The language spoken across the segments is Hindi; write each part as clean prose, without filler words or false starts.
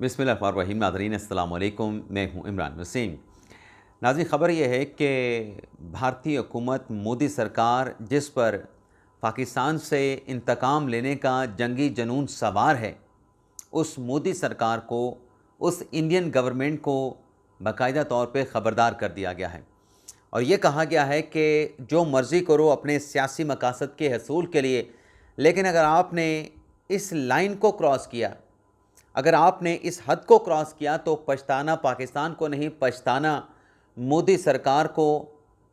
बिस्मिल्लाहिर्रहमानिर्रहीम। नाज़रीन अस्सलाम वालेकुम, मैं हूँ इमरान वसीम। नाज़रीन, ख़बर यह है कि भारतीय हुकूमत मोदी सरकार जिस पर पाकिस्तान से इंतकाम लेने का जंगी जुनून सवार है, उस मोदी सरकार को, उस इंडियन गवर्नमेंट को बाकायदा तौर पे ख़बरदार कर दिया गया है और ये कहा गया है कि जो मर्ज़ी करो अपने सियासी मकासद के हसूल के लिए, लेकिन अगर आपने इस लाइन को क्रॉस किया, अगर आपने इस हद को क्रॉस किया तो पछताना पाकिस्तान को नहीं, पछताना मोदी सरकार को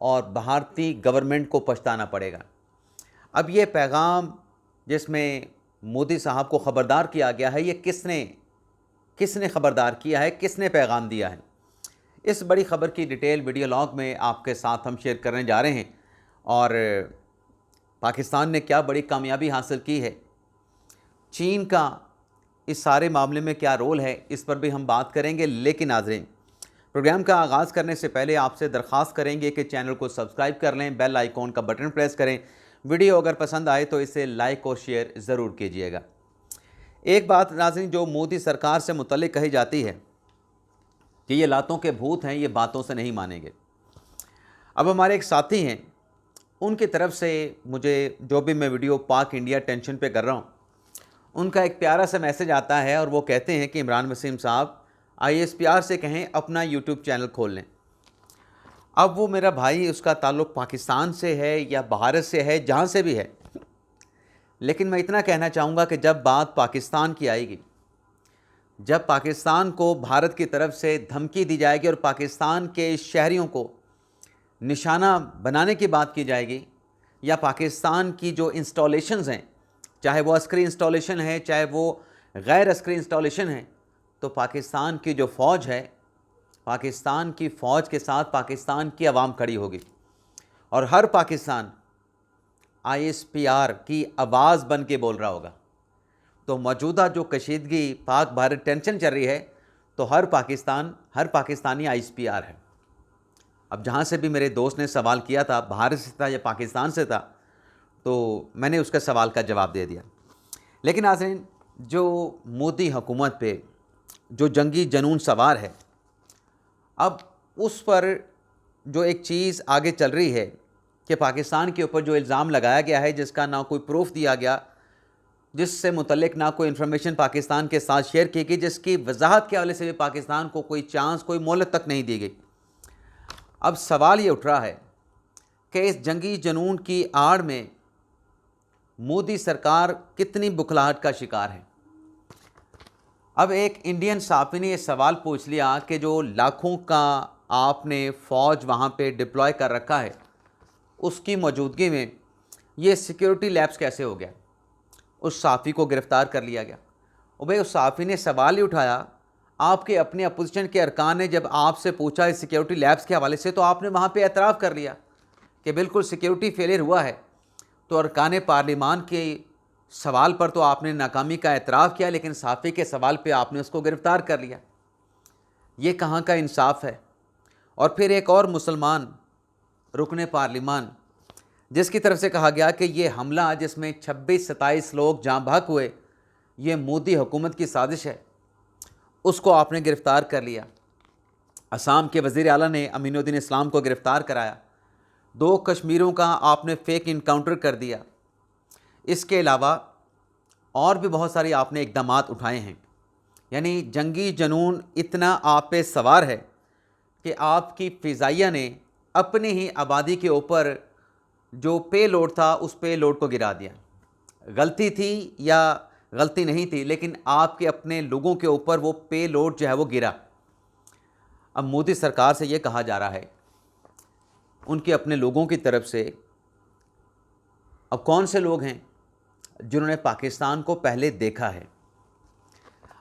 और भारतीय गवर्नमेंट को पछताना पड़ेगा। अब ये पैगाम जिसमें मोदी साहब को ख़बरदार किया गया है, ये किसने ख़बरदार किया है, किसने पैगाम दिया है, इस बड़ी ख़बर की डिटेल वीडियो लॉग में आपके साथ हम शेयर करने जा रहे हैं। और पाकिस्तान ने क्या बड़ी कामयाबी हासिल की है, चीन का इस सारे मामले में क्या रोल है, इस पर भी हम बात करेंगे। लेकिन नाज़रीन, प्रोग्राम का आगाज़ करने से पहले आपसे दरख्वास्त करेंगे कि चैनल को सब्सक्राइब कर लें, बेल आइकॉन का बटन प्रेस करें। वीडियो अगर पसंद आए तो इसे लाइक और शेयर ज़रूर कीजिएगा। एक बात नाज़रीन जो मोदी सरकार से मुतल्लिक़ कही जाती है कि ये लातों के भूत हैं, ये बातों से नहीं मानेंगे। अब हमारे एक साथी हैं, उनकी तरफ से मुझे जो भी मैं वीडियो पाक इंडिया टेंशन पे कर रहा हूँ, उनका एक प्यारा सा मैसेज आता है और वो कहते हैं कि इमरान वसीम साहब, ISPR से कहें अपना यूट्यूब चैनल खोल लें। अब वो मेरा भाई, उसका ताल्लुक़ पाकिस्तान से है या भारत से है, जहाँ से भी है, लेकिन मैं इतना कहना चाहूँगा कि जब बात पाकिस्तान की आएगी, जब पाकिस्तान को भारत की तरफ से धमकी दी जाएगी और पाकिस्तान के शहरियों को निशाना बनाने की बात की जाएगी, या पाकिस्तान की जो इंस्टॉलेशंस हैं, चाहे वो अस्करी इंस्टॉलेशन है, चाहे वो गैर अस्करी इंस्टॉलेशन है, तो पाकिस्तान की जो फ़ौज है, पाकिस्तान की फ़ौज के साथ पाकिस्तान की आवाम खड़ी होगी और हर पाकिस्तान ISPR की आवाज़ बन के बोल रहा होगा। तो मौजूदा जो कशीदगी पाक भारत टेंशन चल रही है, तो हर पाकिस्तानी ISPR है। अब जहाँ से भी मेरे दोस्त ने सवाल किया था, भारत से था या पाकिस्तान से था, तो मैंने उसका सवाल का जवाब दे दिया। लेकिन नाज़रीन, जो मोदी हुकूमत पे जो जंगी जुनून सवार है, अब उस पर जो एक चीज़ आगे चल रही है कि पाकिस्तान के ऊपर जो इल्ज़ाम लगाया गया है, जिसका ना कोई प्रूफ दिया गया, जिससे मुतल्लिक ना कोई इन्फॉर्मेशन पाकिस्तान के साथ शेयर की गई, जिसकी वजाहत के हवाले से भी पाकिस्तान को कोई चांस, कोई मोहलत तक नहीं दी गई। अब सवाल ये उठ रहा है कि इस जंगी जुनून की आड़ में मोदी सरकार कितनी बुखलाहट का शिकार है। अब एक इंडियन साफ़ी ने ये सवाल पूछ लिया कि जो लाखों का आपने फ़ौज वहाँ पे डिप्लॉय कर रखा है, उसकी मौजूदगी में ये सिक्योरिटी लैप्स कैसे हो गया। उस साफ़ी को गिरफ़्तार कर लिया गया। और भाई, उस साफ़ी ने सवाल ही उठाया, आपके अपने अपोजिशन के अरकान ने जब आपसे पूछा इस सिक्योरिटी लैब्स के हवाले से, तो आपने वहाँ पे एतराफ़ कर लिया कि बिल्कुल सिक्योरिटी फेलियर हुआ है। तो अरकान पार्लिमान के सवाल पर तो आपने नाकामी का एतराफ़ किया, लेकिन साफ़ी के सवाल पे आपने उसको गिरफ़्तार कर लिया। ये कहाँ का इंसाफ है। और फिर एक और मुसलमान रुकने पार्लिमान, जिसकी तरफ से कहा गया कि ये हमला जिसमें 26-27 लोग जाँ बहक हुए, ये मोदी हुकूमत की साजिश है, उसको आपने गिरफ़्तार कर लिया। असम के वज़ीर आला ने अमीनुद्दीन इस्लाम को गिरफ़्तार कराया। 2 कश्मीरों का आपने फ़ेक इनकाउंटर कर दिया। इसके अलावा और भी बहुत सारी आपने इक़दामात उठाए हैं। यानी जंगी जुनून इतना आप पे सवार है कि आपकी फ़िज़ाइया ने अपनी ही आबादी के ऊपर जो पे लोड था, उस पे लोड को गिरा दिया। गलती थी या गलती नहीं थी, लेकिन आपके अपने लोगों के ऊपर वो पे लोड जो है वो गिरा। अब मोदी सरकार से ये कहा जा रहा है उनके अपने लोगों की तरफ से, अब कौन से लोग हैं जिन्होंने पाकिस्तान को पहले देखा है।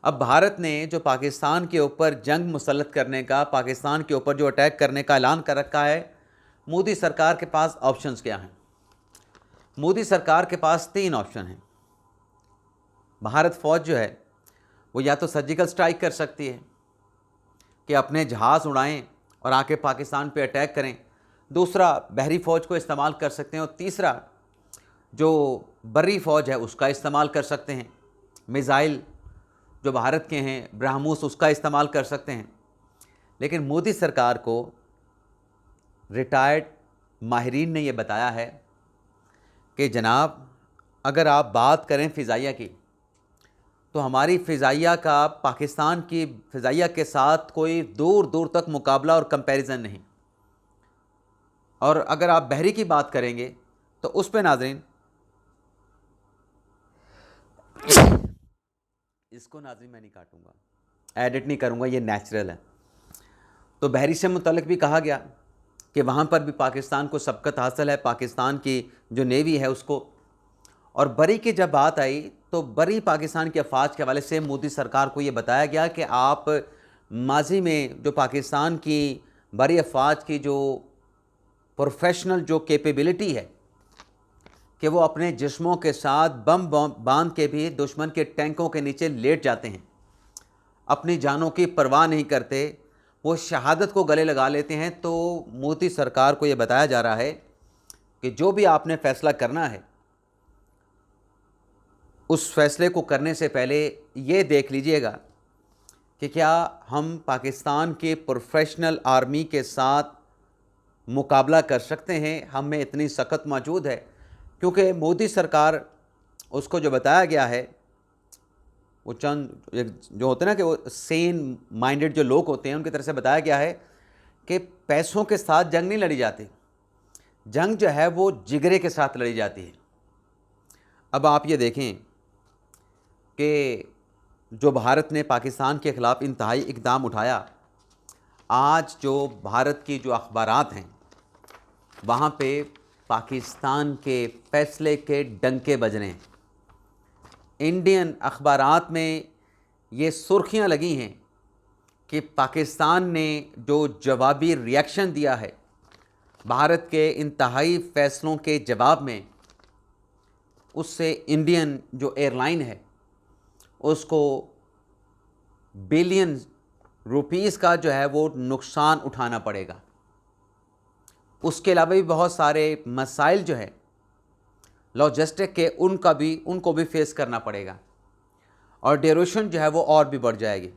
अब भारत ने जो पाकिस्तान के ऊपर जंग मुसल्लत करने का, पाकिस्तान के ऊपर जो अटैक करने का ऐलान कर रखा है, मोदी सरकार के पास ऑप्शंस क्या हैं। मोदी सरकार के पास 3 ऑप्शन हैं। भारत फ़ौज जो है वो या तो सर्जिकल स्ट्राइक कर सकती है कि अपने जहाज़ उड़ाएं और आके पाकिस्तान पे अटैक करें। दूसरा, बहरी फ़ौज को इस्तेमाल कर सकते हैं। और तीसरा, जो बर्री फ़ौज है उसका इस्तेमाल कर सकते हैं, मिज़ाइल जो भारत के हैं ब्रह्मोस उसका इस्तेमाल कर सकते हैं। लेकिन मोदी सरकार को रिटायर्ड माहिरीन ने यह बताया है कि जनाब, अगर आप बात करें फ़िज़ाइया की, तो हमारी फ़िज़ाइया का पाकिस्तान की फ़िज़ाइया के साथ कोई दूर दूर तक मुकाबला और कंपैरिजन नहीं। और अगर आप बहरी की बात करेंगे तो उस पे नाज़रीन, इसको नाज़रीन मैं नहीं काटूंगा, एडिट नहीं करूंगा, ये नेचुरल है। तो बहरी से मुतल्लिक भी कहा गया कि वहाँ पर भी पाकिस्तान को सबकत हासिल है, पाकिस्तान की जो नेवी है उसको। और बरी की जब बात आई तो बरी पाकिस्तान की अफवाज के हवाले से मोदी सरकार को ये बताया गया कि आप माजी में जो पाकिस्तान की बरी अफवाज की जो प्रोफेशनल जो कैपेबिलिटी है कि वो अपने जिस्मों के साथ बम बांध के भी दुश्मन के टैंकों के नीचे लेट जाते हैं, अपनी जानों की परवाह नहीं करते, वो शहादत को गले लगा लेते हैं। तो मोदी सरकार को ये बताया जा रहा है कि जो भी आपने फ़ैसला करना है, उस फैसले को करने से पहले ये देख लीजिएगा कि क्या हम पाकिस्तान के प्रोफेशनल आर्मी के साथ मुकाबला कर सकते हैं, हम में इतनी सख्त मौजूद है। क्योंकि मोदी सरकार, उसको जो बताया गया है, वो चंद जो होते हैं ना कि वो सेन माइंडेड जो लोग होते हैं, उनकी तरफ से बताया गया है कि पैसों के साथ जंग नहीं लड़ी जाती, जंग जो है वो जिगरे के साथ लड़ी जाती है। अब आप ये देखें कि जो भारत ने पाकिस्तान के ख़िलाफ़ इंतहाई इक़दाम उठाया, आज जो भारत की जो अखबारात हैं वहाँ पे पाकिस्तान के फ़ैसले के डंके बज रहे हैं। इंडियन अखबारात में ये सुर्खियाँ लगी हैं कि पाकिस्तान ने जो जवाबी रिएक्शन दिया है भारत के इंतहाई फ़ैसलों के जवाब में, उससे इंडियन जो एयरलाइन है उसको बिलियन रुपीस का जो है वो नुकसान उठाना पड़ेगा। उसके अलावा भी बहुत सारे मसाइल जो है लॉजिस्टिक के, उनको भी फेस करना पड़ेगा और ड्यूरेशन जो है वो और भी बढ़ जाएगी।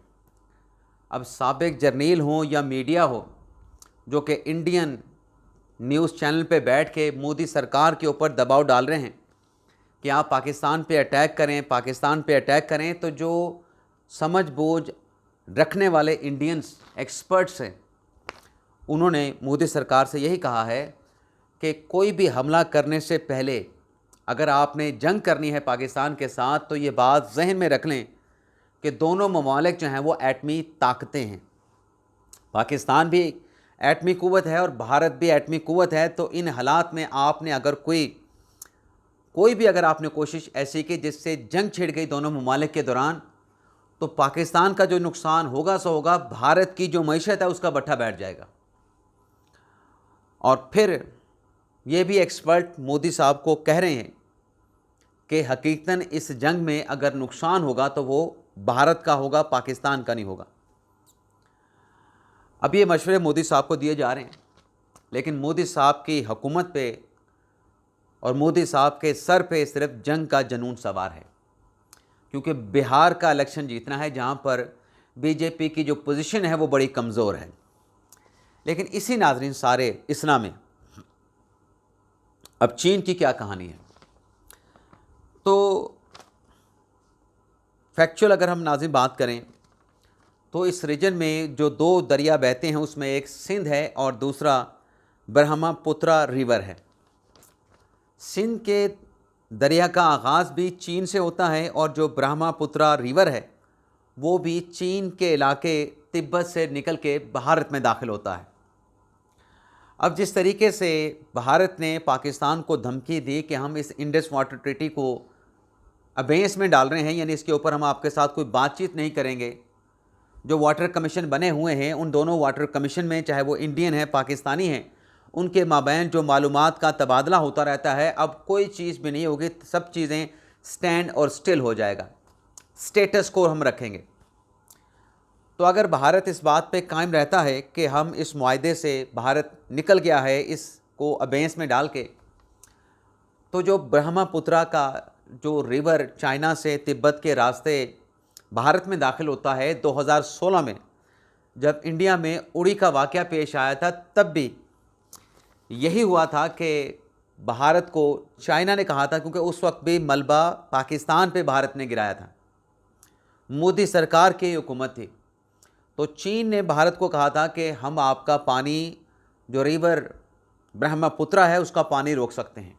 अब साबिक जर्नैल हों या मीडिया हो जो कि इंडियन न्यूज़ चैनल पे बैठ के मोदी सरकार के ऊपर दबाव डाल रहे हैं कि आप पाकिस्तान पे अटैक करें, पाकिस्तान पे अटैक करें, तो जो समझ बूझ रखने वाले इंडियंस एक्सपर्ट्स हैं उन्होंने मोदी सरकार से यही कहा है कि कोई भी हमला करने से पहले अगर आपने जंग करनी है पाकिस्तान के साथ, तो ये बात जहन में रख लें कि दोनों ममालिक जो हैं वो एटमी ताकतें हैं। पाकिस्तान भी एटमी क़ुव्वत है और भारत भी एटमी क़ुव्वत है। तो इन हालात में आपने अगर कोई भी अगर आपने कोशिश ऐसी की जिससे जंग छिड़ गई दोनों ममालिक के दौरान, तो पाकिस्तान का जो नुकसान होगा सो होगा, भारत की जो मईशत है उसका बट्ठा बैठ जाएगा। और फिर ये भी एक्सपर्ट मोदी साहब को कह रहे हैं कि हकीकतन इस जंग में अगर नुकसान होगा तो वो भारत का होगा, पाकिस्तान का नहीं होगा। अब ये मशवरे मोदी साहब को दिए जा रहे हैं, लेकिन मोदी साहब की हुकूमत पे और मोदी साहब के सर पे सिर्फ जंग का जुनून सवार है। क्योंकि बिहार का इलेक्शन जीतना है जहाँ पर बीजेपी की जो पोजीशन है वो बड़ी कमज़ोर है। लेकिन इसी नाज़रीन सारे इस्लाम में अब चीन की क्या कहानी है, तो फैक्चुअल अगर हम नाज़रीन बात करें तो इस रीजन में जो दो दरिया बहते हैं उसमें एक सिंध है और दूसरा ब्रह्मपुत्रा रिवर है। सिंध के दरिया का आगाज़ भी चीन से होता है और जो ब्रह्मपुत्रा रिवर है वो भी चीन के इलाके तिब्बत से निकल के भारत में दाखिल होता है। अब जिस तरीके से भारत ने पाकिस्तान को धमकी दी कि हम इस इंडस वाटर ट्रीटी को अबेंस में डाल रहे हैं, यानी इसके ऊपर हम आपके साथ कोई बातचीत नहीं करेंगे। जो वाटर कमीशन बने हुए हैं उन दोनों वाटर कमीशन में, चाहे वो इंडियन है पाकिस्तानी हैं, उनके माबैन जो मालूमात का तबादला होता रहता है, अब कोई चीज़ भी नहीं होगी, सब चीज़ें स्टैंड और स्टिल हो जाएगा, स्टेटस को हम रखेंगे। तो अगर भारत इस बात पे कायम रहता है कि हम इस मुआहदे से भारत निकल गया है इसको अबेंस में डाल के, तो जो ब्रह्मपुत्रा का जो रिवर चाइना से तिब्बत के रास्ते भारत में दाखिल होता है 2016 में, जब इंडिया में उड़ी का वाक़या पेश आया था, तब भी यही हुआ था कि भारत को चाइना ने कहा था, क्योंकि उस वक्त भी मलबा पाकिस्तान पे भारत ने गिराया था, मोदी सरकार की हुकूमत थी, तो चीन ने भारत को कहा था कि हम आपका पानी, जो रिवर ब्रह्मपुत्रा है, उसका पानी रोक सकते हैं।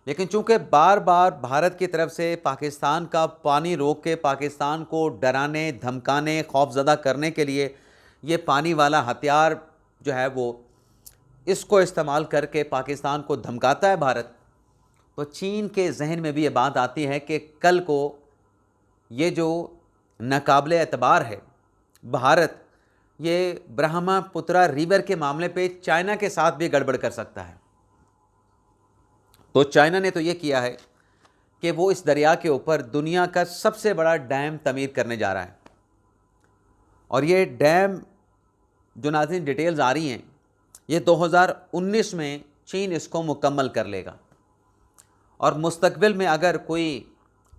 लेकिन चूंकि बार बार भारत की तरफ से पाकिस्तान का पानी रोक के पाकिस्तान को डराने, धमकाने, खौफज़दा करने के लिए ये पानी वाला हथियार जो है वो इसको इस्तेमाल करके पाकिस्तान को धमकाता है भारत, तो चीन के जहन में भी ये बात आती है कि कल को ये जो नाकाबिले एतबार है भारत, ये ब्रह्मपुत्रा रिवर के मामले पे चाइना के साथ भी गड़बड़ कर सकता है। तो चाइना ने तो ये किया है कि वो इस दरिया के ऊपर दुनिया का सबसे बड़ा डैम तमीर करने जा रहा है, और ये डैम जो नाज़रीन डिटेल्स आ रही हैं, ये 2019 में चीन इसको मुकम्मल कर लेगा। और मुस्तकबिल में अगर कोई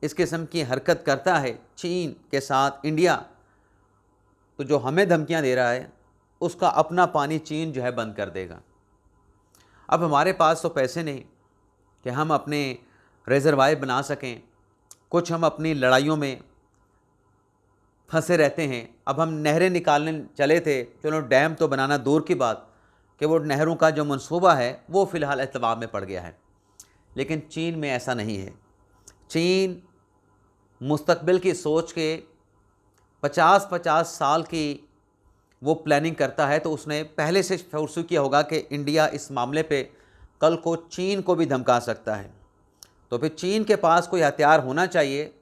इस किस्म की हरकत करता है चीन के साथ इंडिया, तो जो हमें धमकियां दे रहा है उसका अपना पानी चीन जो है बंद कर देगा। अब हमारे पास तो पैसे नहीं कि हम अपने रिजर्वायर बना सकें, कुछ हम अपनी लड़ाइयों में फंसे रहते हैं। अब हम नहरें निकालने चले थे, चलो डैम तो बनाना दूर की बात, कि वो नहरों का जो मंसूबा है वो फ़िलहाल एतवाब में पड़ गया है। लेकिन चीन में ऐसा नहीं है। चीन मुस्तकबिल की सोच के 50-50 साल की वो प्लानिंग करता है, तो उसने पहले से फोर्सू किया होगा कि इंडिया इस मामले पे कल को चीन को भी धमका सकता है। तो फिर चीन के पास कोई हथियार होना चाहिए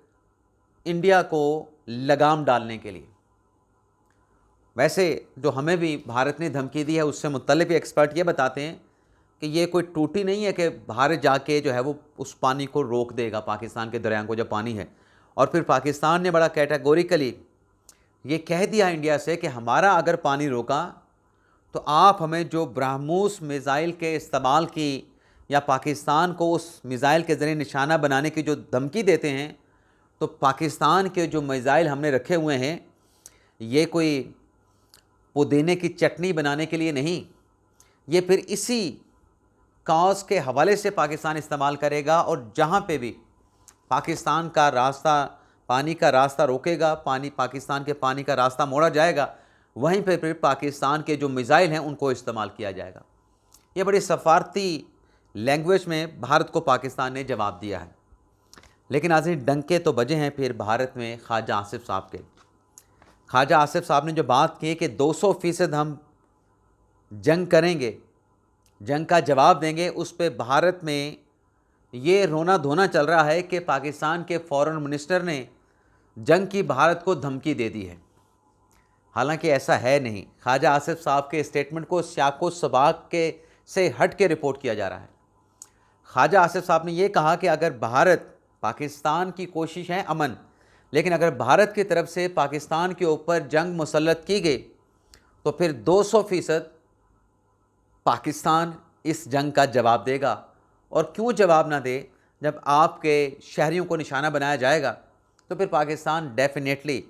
इंडिया को लगाम डालने के लिए। वैसे जो हमें भी भारत ने धमकी दी है, उससे मुत्तलिफ़ एक्सपर्ट ये बताते हैं कि ये कोई टूटी नहीं है कि भारत जाके जो है वो उस पानी को रोक देगा, पाकिस्तान के दरिया को जो पानी है। और फिर पाकिस्तान ने बड़ा कैटेगोरिकली ये कह दिया इंडिया से कि हमारा अगर पानी रोका तो आप हमें जो ब्रह्मोस मिज़ाइल के इस्तेमाल की या पाकिस्तान को उस मिज़ाइल के ज़रिए निशाना बनाने की जो धमकी देते हैं, तो पाकिस्तान के जो मिज़ाइल हमने रखे हुए हैं ये कोई पुदीने की चटनी बनाने के लिए नहीं, ये फिर इसी कॉज के हवाले से पाकिस्तान इस्तेमाल करेगा। और जहाँ पे भी पाकिस्तान का रास्ता, पानी का रास्ता रोकेगा, पाकिस्तान के पानी का रास्ता मोड़ा जाएगा, वहीं पे फिर पाकिस्तान के जो मिज़ाइल हैं उनको इस्तेमाल किया जाएगा। ये बड़ी सफारती लैंग्वेज में भारत को पाकिस्तान ने जवाब दिया है। लेकिन नाज़रीन, डंके तो बजे हैं फिर भारत में ख्वाजा आसिफ साहब के। ख्वाजा आसिफ साहब ने जो बात की कि 200% हम जंग करेंगे, जंग का जवाब देंगे, उस पे भारत में ये रोना धोना चल रहा है कि पाकिस्तान के फॉरेन मिनिस्टर ने जंग की भारत को धमकी दे दी है। हालांकि ऐसा है नहीं। ख्वाजा आसिफ साहब के स्टेटमेंट को सियाको सबाक के से हट के रिपोर्ट किया जा रहा है। ख्वाजा आसिफ साहब ने यह कहा कि अगर भारत, पाकिस्तान की कोशिश है अमन, लेकिन अगर भारत की तरफ से पाकिस्तान के ऊपर जंग मुसल्लत की गई तो फिर 200% पाकिस्तान इस जंग का जवाब देगा। और क्यों जवाब ना दे, जब आपके शहरियों को निशाना बनाया जाएगा तो फिर पाकिस्तान डेफिनेटली,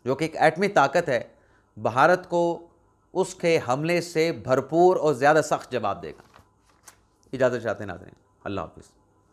जो कि एक एटमी ताकत है, भारत को उसके हमले से भरपूर और ज़्यादा सख्त जवाब देगा। इजाज़त चाहते हैं नाज़रीन, अल्लाह हाफ़िज़।